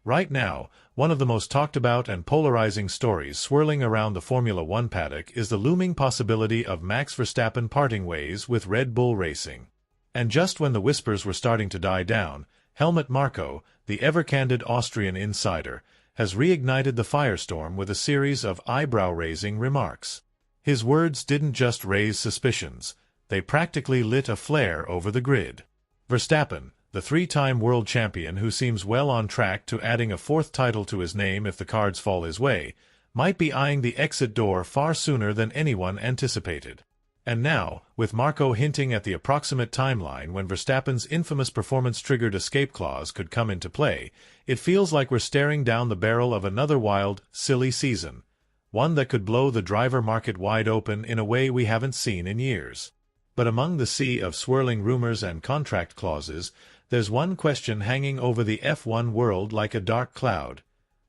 Right now, one of the most talked about and polarizing stories swirling around the Formula One paddock is the looming possibility of Max Verstappen parting ways with Red Bull Racing. And just when the whispers were starting to die down, Helmut Marko, the ever-candid Austrian insider, has reignited the firestorm with a series of eyebrow-raising remarks. His words didn't just raise suspicions, they practically lit a flare over the grid. Verstappen, the three-time world champion who seems well on track to adding a fourth title to his name if the cards fall his way, might be eyeing the exit door far sooner than anyone anticipated. And now, with Marko hinting at the approximate timeline when Verstappen's infamous performance-triggered escape clause could come into play, it feels like we're staring down the barrel of another wild, silly season, one that could blow the driver market wide open in a way we haven't seen in years. But among the sea of swirling rumors and contract clauses, there's one question hanging over the F1 world like a dark cloud.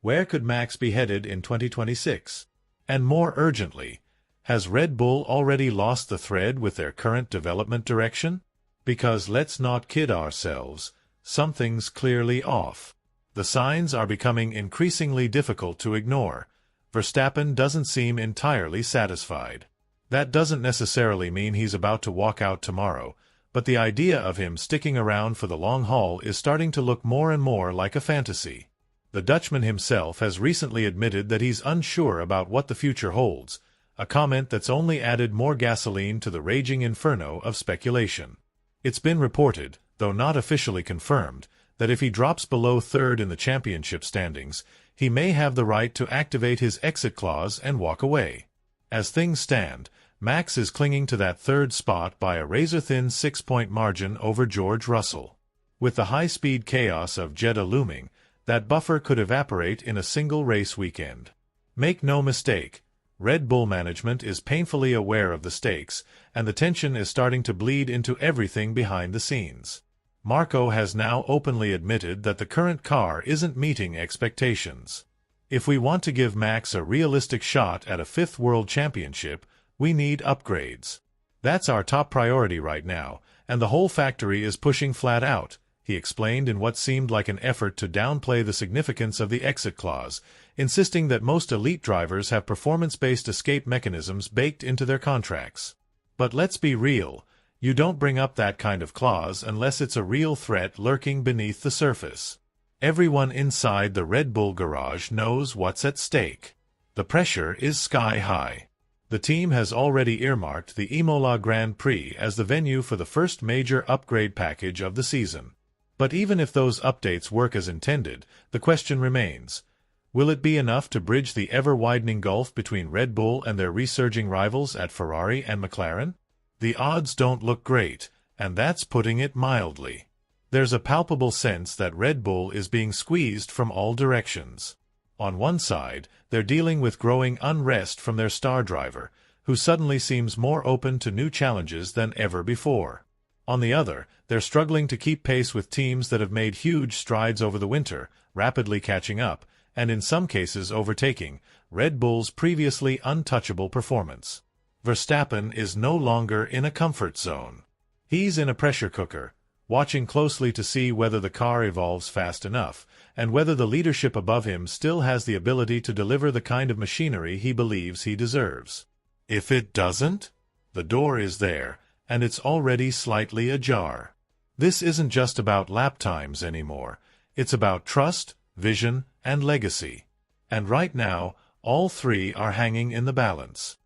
Where could Max be headed in 2026? And more urgently, has Red Bull already lost the thread with their current development direction? Because let's not kid ourselves, something's clearly off. The signs are becoming increasingly difficult to ignore. Verstappen doesn't seem entirely satisfied. That doesn't necessarily mean he's about to walk out tomorrow, but the idea of him sticking around for the long haul is starting to look more and more like a fantasy. The Dutchman himself has recently admitted that he's unsure about what the future holds, a comment that's only added more gasoline to the raging inferno of speculation. It's been reported, though not officially confirmed, that if he drops below third in the championship standings, he may have the right to activate his exit clause and walk away. As things stand, Max is clinging to that third spot by a razor-thin 6-point margin over George Russell. With the high-speed chaos of Jeddah looming, that buffer could evaporate in a single race weekend. Make no mistake, Red Bull management is painfully aware of the stakes, and the tension is starting to bleed into everything behind the scenes. Marko has now openly admitted that the current car isn't meeting expectations. If we want to give Max a realistic shot at a fifth world championship, we need upgrades. That's our top priority right now, and the whole factory is pushing flat out, he explained in what seemed like an effort to downplay the significance of the exit clause, insisting that most elite drivers have performance-based escape mechanisms baked into their contracts. But let's be real, you don't bring up that kind of clause unless it's a real threat lurking beneath the surface. Everyone inside the Red Bull garage knows what's at stake. The pressure is sky high. The team has already earmarked the Imola Grand Prix as the venue for the first major upgrade package of the season. But even if those updates work as intended, the question remains, will it be enough to bridge the ever-widening gulf between Red Bull and their resurging rivals at Ferrari and McLaren? The odds don't look great, and that's putting it mildly. There's a palpable sense that Red Bull is being squeezed from all directions. On one side, they're dealing with growing unrest from their star driver, who suddenly seems more open to new challenges than ever before. On the other, they're struggling to keep pace with teams that have made huge strides over the winter, rapidly catching up, and in some cases overtaking, Red Bull's previously untouchable performance. Verstappen is no longer in a comfort zone. He's in a pressure cooker, watching closely to see whether the car evolves fast enough, and whether the leadership above him still has the ability to deliver the kind of machinery he believes he deserves. If it doesn't, the door is there, and it's already slightly ajar. This isn't just about lap times anymore, it's about trust, vision, and legacy. And right now, all three are hanging in the balance.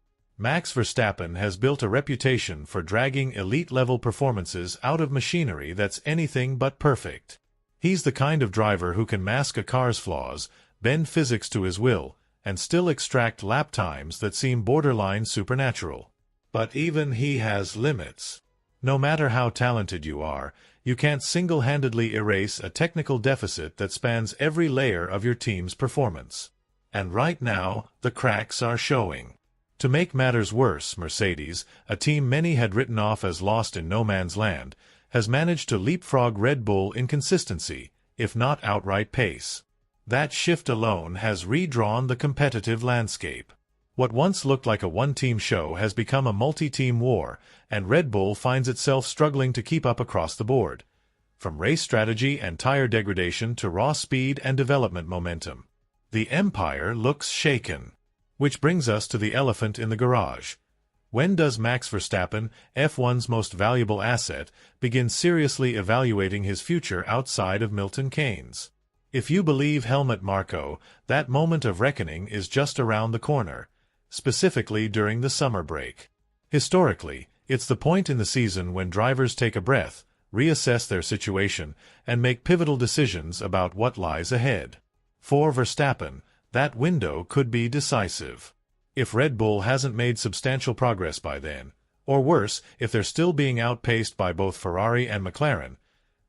Max Verstappen has built a reputation for dragging elite-level performances out of machinery that's anything but perfect. He's the kind of driver who can mask a car's flaws, bend physics to his will, and still extract lap times that seem borderline supernatural. But even he has limits. No matter how talented you are, you can't single-handedly erase a technical deficit that spans every layer of your team's performance. And right now, the cracks are showing. To make matters worse, Mercedes, a team many had written off as lost in no man's land, has managed to leapfrog Red Bull in consistency, if not outright pace. That shift alone has redrawn the competitive landscape. What once looked like a one-team show has become a multi-team war, and Red Bull finds itself struggling to keep up across the board. from race strategy and tire degradation to raw speed and development momentum. The empire looks shaken. Which brings us to the elephant in the garage. When does Max Verstappen, F1's most valuable asset, begin seriously evaluating his future outside of Milton Keynes? If you believe Helmut Marko, that moment of reckoning is just around the corner, specifically during the summer break. Historically, it's the point in the season when drivers take a breath, reassess their situation, and make pivotal decisions about what lies ahead. For Verstappen, that window could be decisive. If Red Bull hasn't made substantial progress by then, or worse, if they're still being outpaced by both Ferrari and McLaren,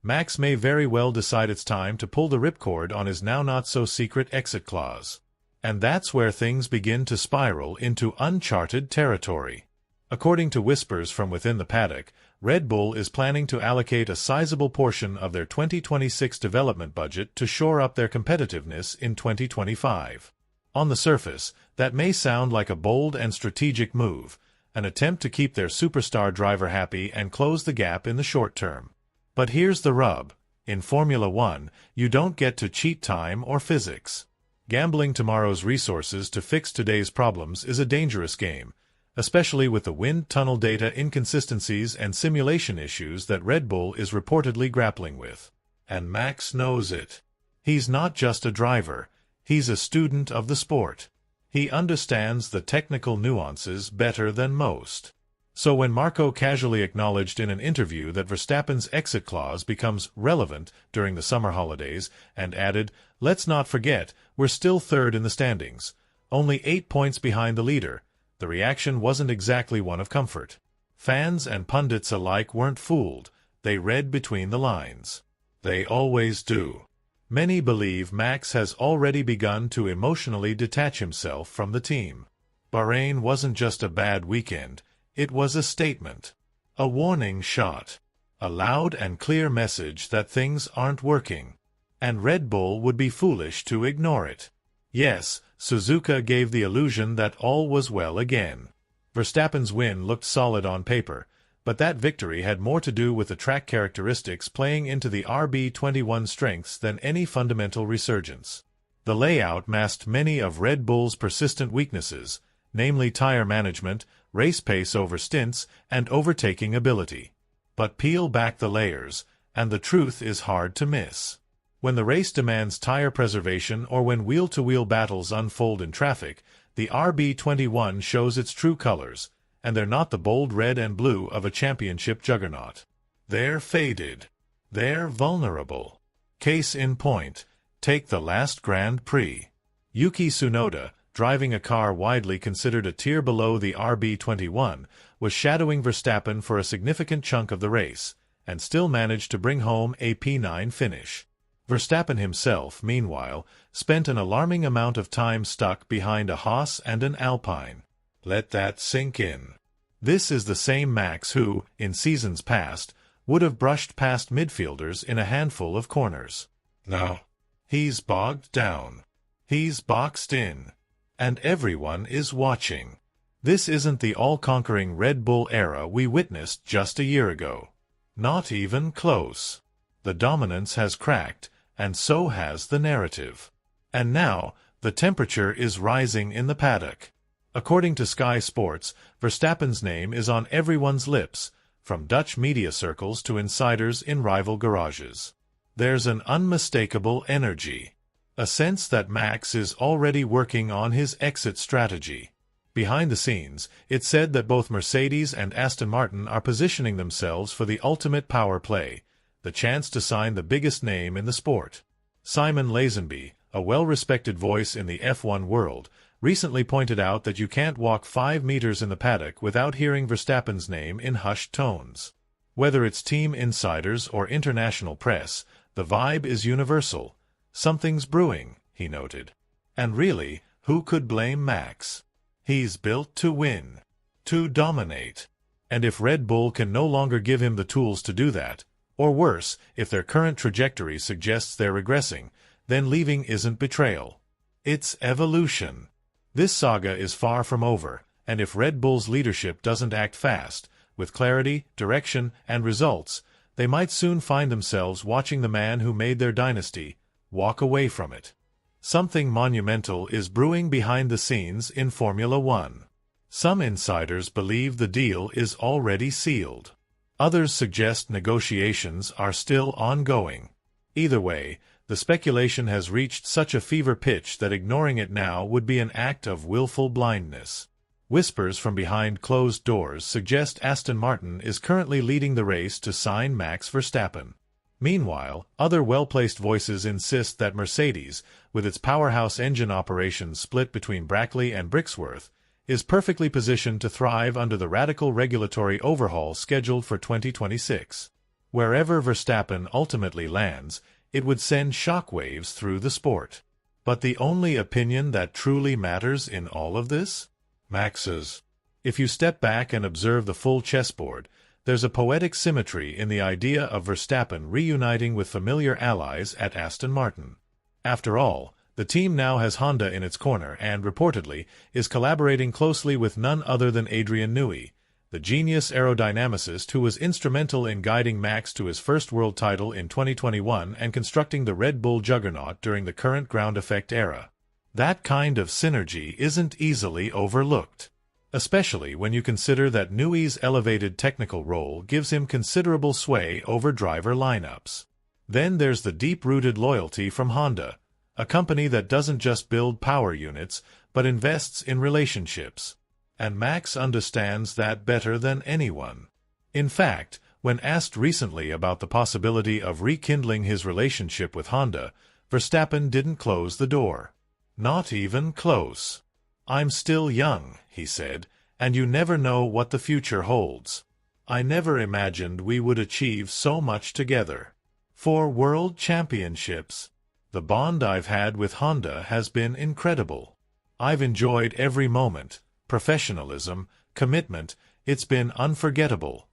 Max may very well decide it's time to pull the ripcord on his now not-so-secret exit clause. And that's where things begin to spiral into uncharted territory. According to whispers from within the paddock, Red Bull is planning to allocate a sizable portion of their 2026 development budget to shore up their competitiveness in 2025. On the surface, that may sound like a bold and strategic move, an attempt to keep their superstar driver happy and close the gap in the short term. But here's the rub. In Formula One, you don't get to cheat time or physics. Gambling tomorrow's resources to fix today's problems is a dangerous game, especially with the wind tunnel data inconsistencies and simulation issues that Red Bull is reportedly grappling with. And Max knows it. He's not just a driver. He's a student of the sport. He understands the technical nuances better than most. So when Marko casually acknowledged in an interview that Verstappen's exit clause becomes relevant during the summer holidays and added, "Let's not forget, we're still third in the standings, only 8 points behind the leader," the reaction wasn't exactly one of comfort. Fans and pundits alike weren't fooled. They read between the lines. They always do. Many believe Max has already begun to emotionally detach himself from the team. Bahrain wasn't just a bad weekend, it was a statement. A warning shot. A loud and clear message that things aren't working. And Red Bull would be foolish to ignore it. Yes, Suzuka gave the illusion that all was well again. Verstappen's win looked solid on paper, but that victory had more to do with the track characteristics playing into the RB21 strengths than any fundamental resurgence. The layout masked many of Red Bull's persistent weaknesses, namely tire management, race pace over stints, and overtaking ability. But peel back the layers, and the truth is hard to miss. When the race demands tire preservation or when wheel-to-wheel battles unfold in traffic, the RB21 shows its true colors, and they're not the bold red and blue of a championship juggernaut. They're faded. They're vulnerable. Case in point, take the last Grand Prix. Yuki Tsunoda, driving a car widely considered a tier below the RB21, was shadowing Verstappen for a significant chunk of the race, and still managed to bring home a P9 finish. Verstappen himself, meanwhile, spent an alarming amount of time stuck behind a Haas and an Alpine. Let that sink in. This is the same Max who, in seasons past, would have brushed past midfielders in a handful of corners. Now, he's bogged down. He's boxed in. And everyone is watching. This isn't the all-conquering Red Bull era we witnessed just a year ago. Not even close. The dominance has cracked, and so has the narrative. And now, the temperature is rising in the paddock. According to Sky Sports, Verstappen's name is on everyone's lips, from Dutch media circles to insiders in rival garages. There's an unmistakable energy. A sense that Max is already working on his exit strategy. Behind the scenes, it's said that both Mercedes and Aston Martin are positioning themselves for the ultimate power play, the chance to sign the biggest name in the sport. Simon Lazenby, a well-respected voice in the F1 world, recently pointed out that you can't walk 5 meters in the paddock without hearing Verstappen's name in hushed tones. Whether it's team insiders or international press, the vibe is universal. Something's brewing, he noted. And really, who could blame Max? He's built to win, to dominate. And if Red Bull can no longer give him the tools to do that, or worse, if their current trajectory suggests they're regressing, then leaving isn't betrayal. It's evolution. This saga is far from over, and if Red Bull's leadership doesn't act fast, with clarity, direction, and results, they might soon find themselves watching the man who made their dynasty walk away from it. Something monumental is brewing behind the scenes in Formula One. Some insiders believe the deal is already sealed. Others suggest negotiations are still ongoing. Either way, the speculation has reached such a fever pitch that ignoring it now would be an act of willful blindness. Whispers from behind closed doors suggest Aston Martin is currently leading the race to sign Max Verstappen. Meanwhile, other well-placed voices insist that Mercedes, with its powerhouse engine operations split between Brackley and Brixworth, is perfectly positioned to thrive under the radical regulatory overhaul scheduled for 2026. Wherever Verstappen ultimately lands, it would send shockwaves through the sport. But the only opinion that truly matters in all of this? Max's. If you step back and observe the full chessboard, there's a poetic symmetry in the idea of Verstappen reuniting with familiar allies at Aston Martin. After all, the team now has Honda in its corner and, reportedly, is collaborating closely with none other than Adrian Newey, the genius aerodynamicist who was instrumental in guiding Max to his first world title in 2021 and constructing the Red Bull juggernaut during the current ground effect era. That kind of synergy isn't easily overlooked, especially when you consider that Newey's elevated technical role gives him considerable sway over driver lineups. Then there's the deep-rooted loyalty from Honda, a company that doesn't just build power units, but invests in relationships. And Max understands that better than anyone. In fact, when asked recently about the possibility of rekindling his relationship with Honda, Verstappen didn't close the door. Not even close. "I'm still young," he said, "and you never know what the future holds. I never imagined we would achieve so much together. 4 world championships. The bond I've had with Honda has been incredible. I've enjoyed every moment. Professionalism, commitment, it's been unforgettable."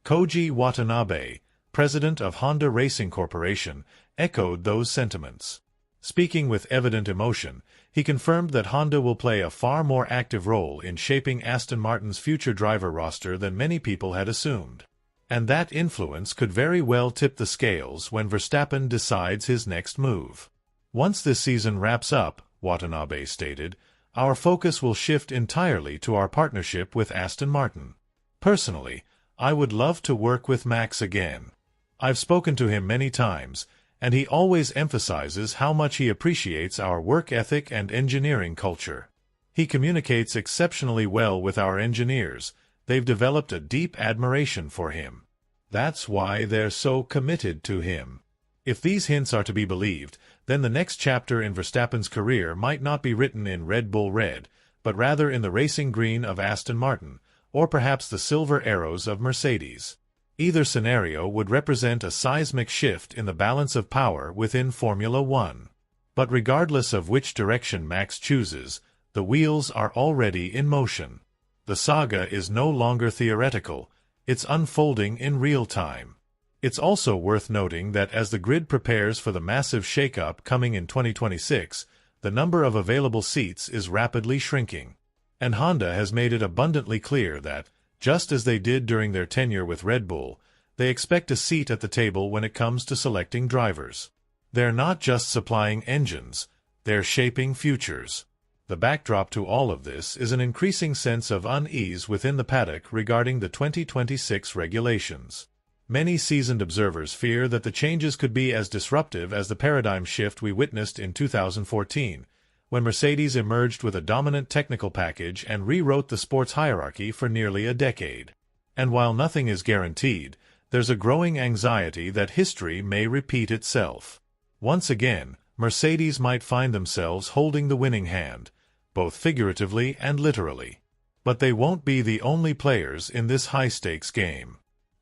Koji Watanabe, president of Honda Racing Corporation, echoed those sentiments. Speaking with evident emotion, he confirmed that Honda will play a far more active role in shaping Aston Martin's future driver roster than many people had assumed. And that influence could very well tip the scales when Verstappen decides his next move. "Once this season wraps up," Watanabe stated, "our focus will shift entirely to our partnership with Aston Martin. Personally, I would love to work with Max again. I've spoken to him many times, and he always emphasizes how much he appreciates our work ethic and engineering culture. He communicates exceptionally well with our engineers. They've developed a deep admiration for him. That's why they're so committed to him." If these hints are to be believed, then the next chapter in Verstappen's career might not be written in Red Bull red, but rather in the racing green of Aston Martin, or perhaps the silver arrows of Mercedes. Either scenario would represent a seismic shift in the balance of power within Formula One. But regardless of which direction Max chooses, the wheels are already in motion. The saga is no longer theoretical, it's unfolding in real time. It's also worth noting that as the grid prepares for the massive shakeup coming in 2026, the number of available seats is rapidly shrinking. And Honda has made it abundantly clear that, just as they did during their tenure with Red Bull, they expect a seat at the table when it comes to selecting drivers. They're not just supplying engines, they're shaping futures. The backdrop to all of this is an increasing sense of unease within the paddock regarding the 2026 regulations. Many seasoned observers fear that the changes could be as disruptive as the paradigm shift we witnessed in 2014, when Mercedes emerged with a dominant technical package and rewrote the sport's hierarchy for nearly a decade. And while nothing is guaranteed, there's a growing anxiety that history may repeat itself. Once again, Mercedes might find themselves holding the winning hand, both figuratively and literally. But they won't be the only players in this high-stakes game.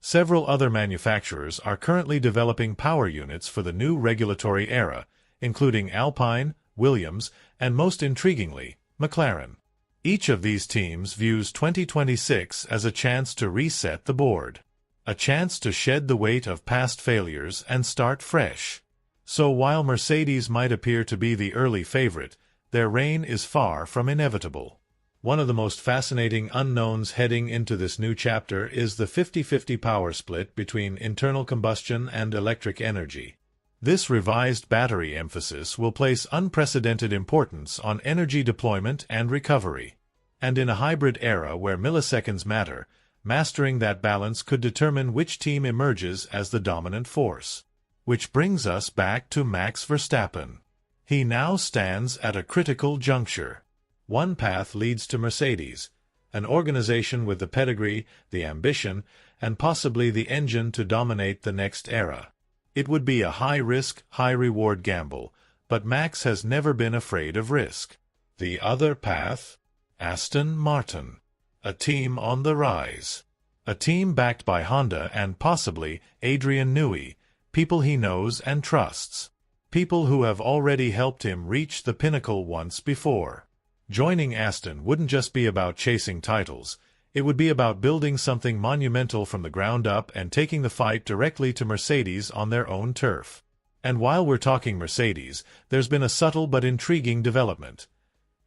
Several other manufacturers are currently developing power units for the new regulatory era, including Alpine, Williams, and most intriguingly, McLaren. Each of these teams views 2026 as a chance to reset the board, a chance to shed the weight of past failures and start fresh. So while Mercedes might appear to be the early favorite, their reign is far from inevitable. One of the most fascinating unknowns heading into this new chapter is the 50-50 power split between internal combustion and electric energy. This revised battery emphasis will place unprecedented importance on energy deployment and recovery. And in a hybrid era where milliseconds matter, mastering that balance could determine which team emerges as the dominant force. Which brings us back to Max Verstappen. He now stands at a critical juncture. One path leads to Mercedes, an organization with the pedigree, the ambition, and possibly the engine to dominate the next era. It would be a high-risk, high-reward gamble, but Max has never been afraid of risk. The other path? Aston Martin. A team on the rise. A team backed by Honda and possibly Adrian Newey, people he knows and trusts. People who have already helped him reach the pinnacle once before. Joining Aston wouldn't just be about chasing titles. It would be about building something monumental from the ground up and taking the fight directly to Mercedes on their own turf. And while we're talking Mercedes, there's been a subtle but intriguing development.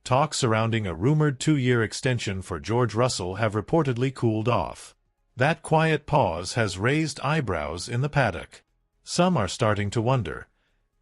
Talks surrounding a rumored 2-year extension for George Russell have reportedly cooled off. That quiet pause has raised eyebrows in the paddock. Some are starting to wonder,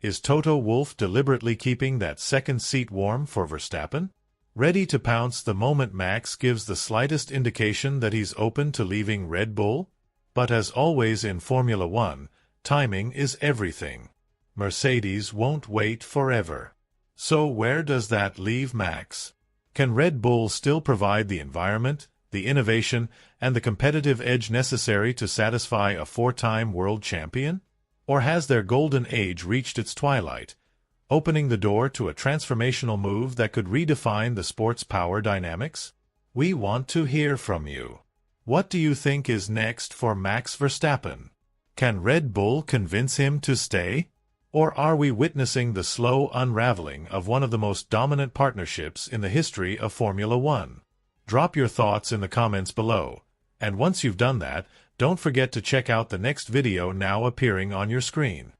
is Toto Wolff deliberately keeping that second seat warm for Verstappen? Ready to pounce the moment Max gives the slightest indication that he's open to leaving Red Bull? But as always in Formula One, timing is everything. Mercedes won't wait forever. So where does that leave Max? Can Red Bull still provide the environment, the innovation, and the competitive edge necessary to satisfy a 4-time world champion? Or has their golden age reached its twilight, opening the door to a transformational move that could redefine the sport's power dynamics? We want to hear from you. What do you think is next for Max Verstappen? Can Red Bull convince him to stay? Or are we witnessing the slow unraveling of one of the most dominant partnerships in the history of Formula One? Drop your thoughts in the comments below, and once you've done that, don't forget to check out the next video now appearing on your screen.